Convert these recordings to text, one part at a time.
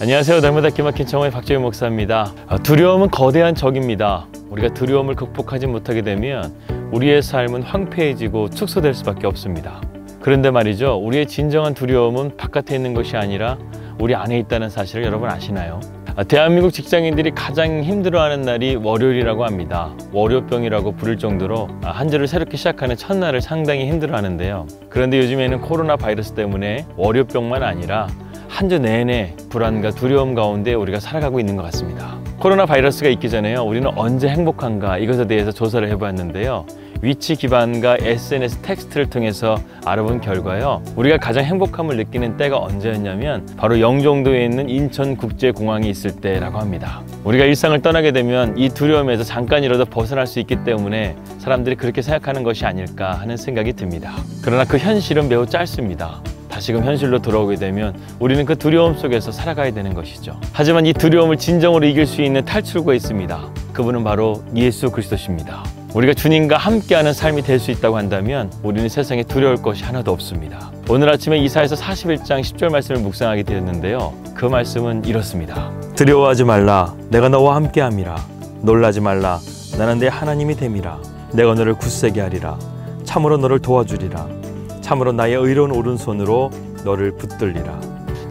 안녕하세요. 날마다 기막힌 청호의 박재윤 목사입니다. 두려움은 거대한 적입니다. 우리가 두려움을 극복하지 못하게 되면 우리의 삶은 황폐해지고 축소될 수밖에 없습니다. 그런데 말이죠, 우리의 진정한 두려움은 바깥에 있는 것이 아니라 우리 안에 있다는 사실을 여러분 아시나요? 대한민국 직장인들이 가장 힘들어하는 날이 월요일이라고 합니다. 월요병이라고 부를 정도로 한 주를 새롭게 시작하는 첫날을 상당히 힘들어하는데요. 그런데 요즘에는 코로나 바이러스 때문에 월요병만 아니라 한 주 내내 불안과 두려움 가운데 우리가 살아가고 있는 것 같습니다. 코로나 바이러스가 있기 전에요, 우리는 언제 행복한가 이것에 대해서 조사를 해보았는데요. 위치 기반과 SNS 텍스트를 통해서 알아본 결과요, 우리가 가장 행복함을 느끼는 때가 언제였냐면 바로 영종도에 있는 인천국제공항이 있을 때라고 합니다. 우리가 일상을 떠나게 되면 이 두려움에서 잠깐이라도 벗어날 수 있기 때문에 사람들이 그렇게 생각하는 것이 아닐까 하는 생각이 듭니다. 그러나 그 현실은 매우 짧습니다. 다시금 현실로 돌아오게 되면 우리는 그 두려움 속에서 살아가야 되는 것이죠. 하지만 이 두려움을 진정으로 이길 수 있는 탈출구가 있습니다. 그분은 바로 예수 그리스도십니다. 우리가 주님과 함께하는 삶이 될 수 있다고 한다면 우리는 세상에 두려울 것이 하나도 없습니다. 오늘 아침에 이사야서 41장 10절 말씀을 묵상하게 되었는데요, 그 말씀은 이렇습니다. 두려워하지 말라, 내가 너와 함께함이라. 놀라지 말라, 나는 내 하나님이 됨이라. 내가 너를 굳세게 하리라. 참으로 너를 도와주리라. 참으로 나의 의로운 오른손으로 너를 붙들리라.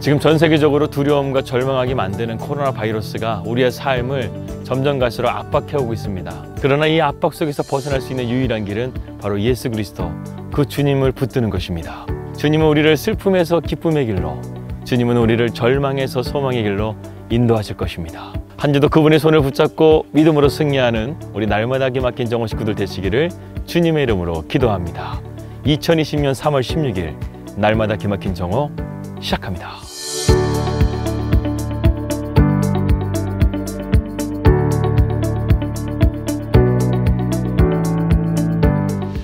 지금 전 세계적으로 두려움과 절망하게 만드는 코로나 바이러스가 우리의 삶을 점점 갈수록 압박해오고 있습니다. 그러나 이 압박 속에서 벗어날 수 있는 유일한 길은 바로 예수 그리스도, 그 주님을 붙드는 것입니다. 주님은 우리를 슬픔에서 기쁨의 길로, 주님은 우리를 절망에서 소망의 길로 인도하실 것입니다. 한 주도 그분의 손을 붙잡고 믿음으로 승리하는 우리 날마다 기막힌 정오 식구들 되시기를 주님의 이름으로 기도합니다. 2020년 3월 16일 날마다 기막힌 정오 시작합니다.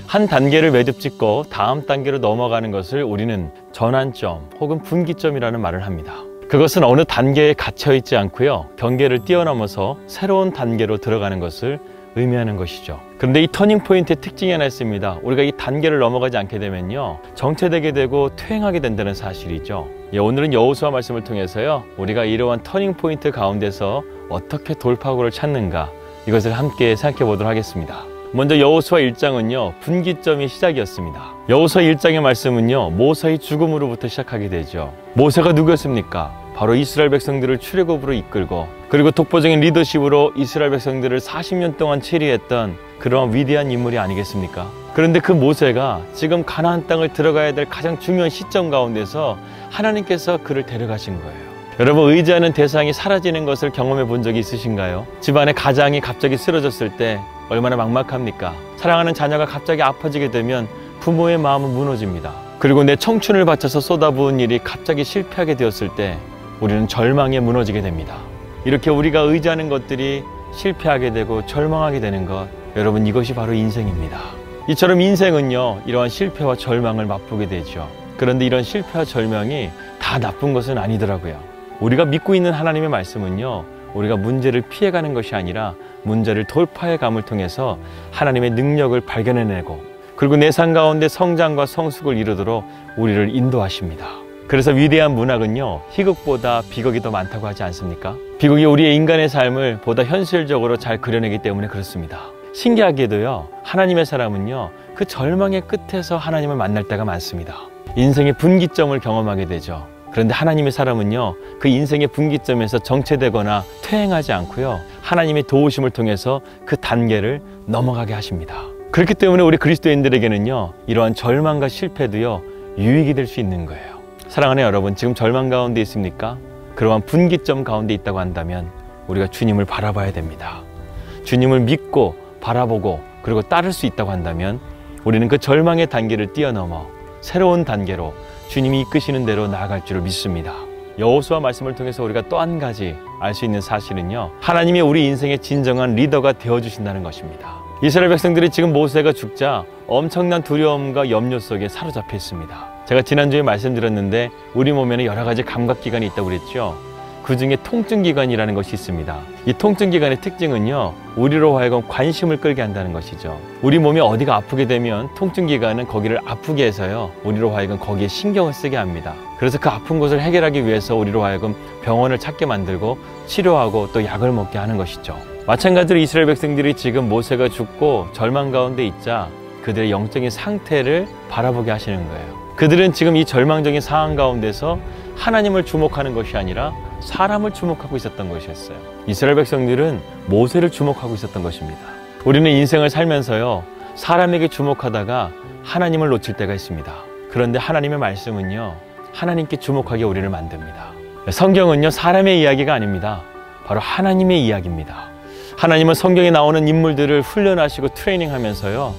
한 단계를 매듭 짓고 다음 단계로 넘어가는 것을 우리는 전환점 혹은 분기점이라는 말을 합니다. 그것은 어느 단계에 갇혀 있지 않고요, 경계를 뛰어넘어서 새로운 단계로 들어가는 것을 의미하는 것이죠. 그런데 이 터닝 포인트의 특징이 하나 있습니다. 우리가 이 단계를 넘어가지 않게 되면요, 정체되게 되고 퇴행하게 된다는 사실이죠. 오늘은 여호수아 말씀을 통해서요, 우리가 이러한 터닝 포인트 가운데서 어떻게 돌파구를 찾는가, 이것을 함께 생각해 보도록 하겠습니다. 먼저 여호수아 1장은요 분기점이 시작이었습니다. 여호수아 1장의 말씀은요 모세의 죽음으로부터 시작하게 되죠. 모세가 누구였습니까? 바로 이스라엘 백성들을 출애굽으로 이끌고 그리고 독보적인 리더십으로 이스라엘 백성들을 40년 동안 치리했던 그러한 위대한 인물이 아니겠습니까? 그런데 그 모세가 지금 가나안 땅을 들어가야 될 가장 중요한 시점 가운데서 하나님께서 그를 데려가신 거예요. 여러분, 의지하는 대상이 사라지는 것을 경험해 본 적이 있으신가요? 집안의 가장이 갑자기 쓰러졌을 때 얼마나 막막합니까? 사랑하는 자녀가 갑자기 아파지게 되면 부모의 마음은 무너집니다. 그리고 내 청춘을 바쳐서 쏟아부은 일이 갑자기 실패하게 되었을 때 우리는 절망에 무너지게 됩니다. 이렇게 우리가 의지하는 것들이 실패하게 되고 절망하게 되는 것, 여러분, 이것이 바로 인생입니다. 이처럼 인생은요 이러한 실패와 절망을 맛보게 되죠. 그런데 이런 실패와 절망이 다 나쁜 것은 아니더라고요. 우리가 믿고 있는 하나님의 말씀은요, 우리가 문제를 피해가는 것이 아니라 문제를 돌파해 감을 통해서 하나님의 능력을 발견해내고 그리고 내 삶 가운데 성장과 성숙을 이루도록 우리를 인도하십니다. 그래서 위대한 문학은요 희극보다 비극이 더 많다고 하지 않습니까? 비극이 우리의 인간의 삶을 보다 현실적으로 잘 그려내기 때문에 그렇습니다. 신기하게도요, 하나님의 사람은요 그 절망의 끝에서 하나님을 만날 때가 많습니다. 인생의 분기점을 경험하게 되죠. 그런데 하나님의 사람은요 그 인생의 분기점에서 정체되거나 퇴행하지 않고요, 하나님의 도우심을 통해서 그 단계를 넘어가게 하십니다. 그렇기 때문에 우리 그리스도인들에게는요 이러한 절망과 실패도요 유익이 될 수 있는 거예요. 사랑하는 여러분, 지금 절망 가운데 있습니까? 그러한 분기점 가운데 있다고 한다면 우리가 주님을 바라봐야 됩니다. 주님을 믿고 바라보고 그리고 따를 수 있다고 한다면 우리는 그 절망의 단계를 뛰어넘어 새로운 단계로 주님이 이끄시는 대로 나아갈 줄을 믿습니다. 여호수아 말씀을 통해서 우리가 또 한 가지 알 수 있는 사실은요, 하나님이 우리 인생의 진정한 리더가 되어주신다는 것입니다. 이스라엘 백성들이 지금 모세가 죽자 엄청난 두려움과 염려 속에 사로잡혀 있습니다. 제가 지난주에 말씀드렸는데 우리 몸에는 여러 가지 감각기관이 있다고 그랬죠. 그 중에 통증기관이라는 것이 있습니다. 이 통증기관의 특징은요, 우리로 하여금 관심을 끌게 한다는 것이죠. 우리 몸이 어디가 아프게 되면 통증기관은 거기를 아프게 해서요, 우리로 하여금 거기에 신경을 쓰게 합니다. 그래서 그 아픈 곳을 해결하기 위해서 우리로 하여금 병원을 찾게 만들고 치료하고 또 약을 먹게 하는 것이죠. 마찬가지로 이스라엘 백성들이 지금 모세가 죽고 절망 가운데 있자 그들의 영적인 상태를 바라보게 하시는 거예요. 그들은 지금 이 절망적인 상황 가운데서 하나님을 주목하는 것이 아니라 사람을 주목하고 있었던 것이었어요. 이스라엘 백성들은 모세를 주목하고 있었던 것입니다. 우리는 인생을 살면서요, 사람에게 주목하다가 하나님을 놓칠 때가 있습니다. 그런데 하나님의 말씀은요, 하나님께 주목하게 우리를 만듭니다. 성경은요, 사람의 이야기가 아닙니다. 바로 하나님의 이야기입니다. 하나님은 성경에 나오는 인물들을 훈련하시고 트레이닝하면서요,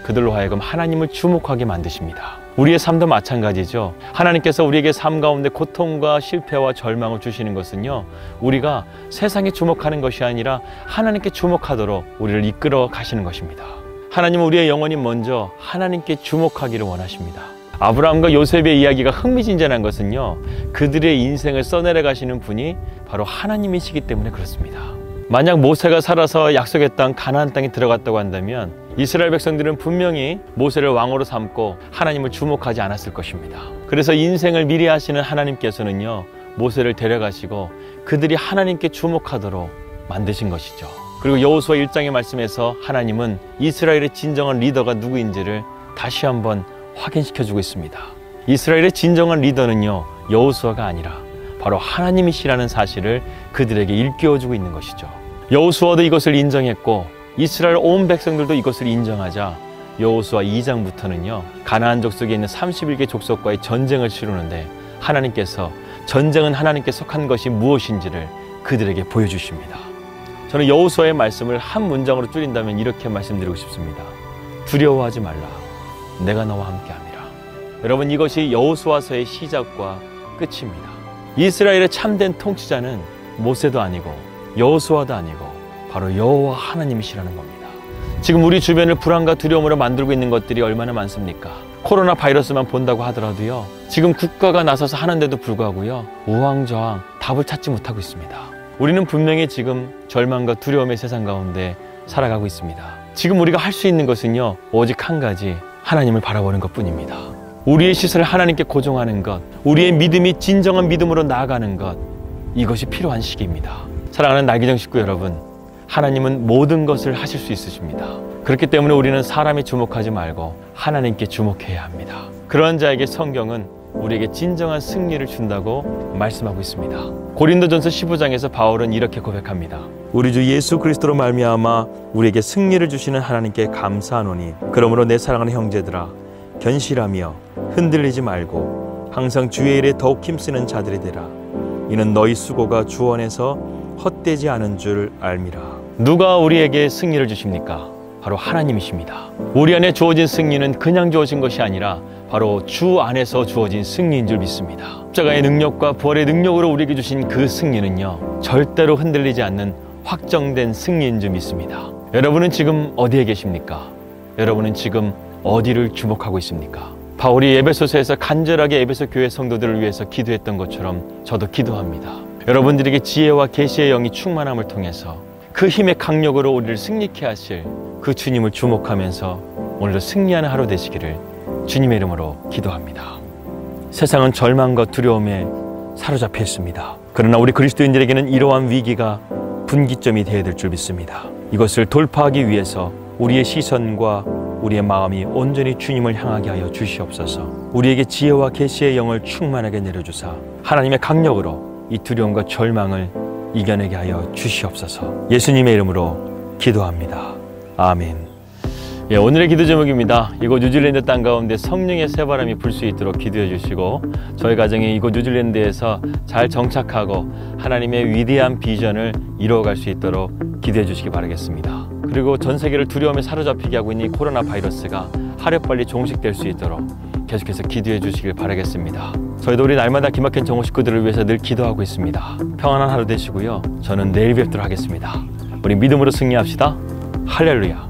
그들로 하여금 하나님을 주목하게 만드십니다. 우리의 삶도 마찬가지죠. 하나님께서 우리에게 삶 가운데 고통과 실패와 절망을 주시는 것은요, 우리가 세상에 주목하는 것이 아니라 하나님께 주목하도록 우리를 이끌어 가시는 것입니다. 하나님은 우리의 영혼이 먼저 하나님께 주목하기를 원하십니다. 아브라함과 요셉의 이야기가 흥미진진한 것은요, 그들의 인생을 써내려 가시는 분이 바로 하나님이시기 때문에 그렇습니다. 만약 모세가 살아서 약속의 땅 가나안 땅에 들어갔다고 한다면 이스라엘 백성들은 분명히 모세를 왕으로 삼고 하나님을 주목하지 않았을 것입니다. 그래서 인생을 미리 하시는 하나님께서는요, 모세를 데려가시고 그들이 하나님께 주목하도록 만드신 것이죠. 그리고 여호수아 1장의 말씀에서 하나님은 이스라엘의 진정한 리더가 누구인지를 다시 한번 확인시켜주고 있습니다. 이스라엘의 진정한 리더는요, 여호수아가 아니라 바로 하나님이시라는 사실을 그들에게 일깨워주고 있는 것이죠. 여호수아도 이것을 인정했고 이스라엘 온 백성들도 이것을 인정하자 여호수아 2장부터는요, 가나안 족속에 있는 31개 족속과의 전쟁을 치르는데 하나님께서 전쟁은 하나님께 속한 것이 무엇인지를 그들에게 보여주십니다. 저는 여호수아의 말씀을 한 문장으로 줄인다면 이렇게 말씀드리고 싶습니다. 두려워하지 말라. 내가 너와 함께함이라. 여러분, 이것이 여호수아서의 시작과 끝입니다. 이스라엘의 참된 통치자는 모세도 아니고 여호수아도 아니고 바로 여호와 하나님이시라는 겁니다. 지금 우리 주변을 불안과 두려움으로 만들고 있는 것들이 얼마나 많습니까? 코로나 바이러스만 본다고 하더라도요, 지금 국가가 나서서 하는데도 불구하고요, 우왕좌왕 답을 찾지 못하고 있습니다. 우리는 분명히 지금 절망과 두려움의 세상 가운데 살아가고 있습니다. 지금 우리가 할 수 있는 것은요, 오직 한 가지, 하나님을 바라보는 것뿐입니다. 우리의 시선을 하나님께 고정하는 것, 우리의 믿음이 진정한 믿음으로 나아가는 것, 이것이 필요한 시기입니다. 사랑하는 나기정 식구 여러분, 하나님은 모든 것을 하실 수 있으십니다. 그렇기 때문에 우리는 사람에 주목하지 말고 하나님께 주목해야 합니다. 그런 자에게 성경은 우리에게 진정한 승리를 준다고 말씀하고 있습니다. 고린도전서 15장에서 바울은 이렇게 고백합니다. 우리 주 예수 그리스도로 말미암아 우리에게 승리를 주시는 하나님께 감사하노니 그러므로 내 사랑하는 형제들아, 견실하며 흔들리지 말고 항상 주의 일에 더욱 힘쓰는 자들이 되라. 이는 너희 수고가 주 안에서 헛되지 않은 줄 알미라. 누가 우리에게 승리를 주십니까? 바로 하나님이십니다. 우리 안에 주어진 승리는 그냥 주어진 것이 아니라 바로 주 안에서 주어진 승리인 줄 믿습니다. 십자가의 능력과 부활의 능력으로 우리에게 주신 그 승리는요, 절대로 흔들리지 않는 확정된 승리인 줄 믿습니다. 여러분은 지금 어디에 계십니까? 여러분은 지금 어디를 주목하고 있습니까? 바울이 에베소서에서 간절하게 에베소 교회 성도들을 위해서 기도했던 것처럼 저도 기도합니다. 여러분들에게 지혜와 계시의 영이 충만함을 통해서 그 힘의 강력으로 우리를 승리케 하실 그 주님을 주목하면서 오늘도 승리하는 하루 되시기를 주님의 이름으로 기도합니다. 세상은 절망과 두려움에 사로잡혀 있습니다. 그러나 우리 그리스도인들에게는 이러한 위기가 분기점이 되어야 될 줄 믿습니다. 이것을 돌파하기 위해서 우리의 시선과 우리의 마음이 온전히 주님을 향하게 하여 주시옵소서. 우리에게 지혜와 계시의 영을 충만하게 내려주사 하나님의 강력으로 이 두려움과 절망을 이겨내게 하여 주시옵소서. 예수님의 이름으로 기도합니다. 아멘. 오늘의 기도 제목입니다. 이곳 뉴질랜드 땅 가운데 성령의 새바람이 불 수 있도록 기도해 주시고 저희 가정이 이곳 뉴질랜드에서 잘 정착하고 하나님의 위대한 비전을 이루어갈 수 있도록 기도해 주시기 바라겠습니다. 그리고 전 세계를 두려움에 사로잡히게 하고 있는 이 코로나 바이러스가 하루빨리 종식될 수 있도록 계속해서 기도해 주시길 바라겠습니다. 저희도 우리 날마다 기막힌 정오 식구들을 위해서 늘 기도하고 있습니다. 평안한 하루 되시고요. 저는 내일 뵙도록 하겠습니다. 우리 믿음으로 승리합시다. 할렐루야.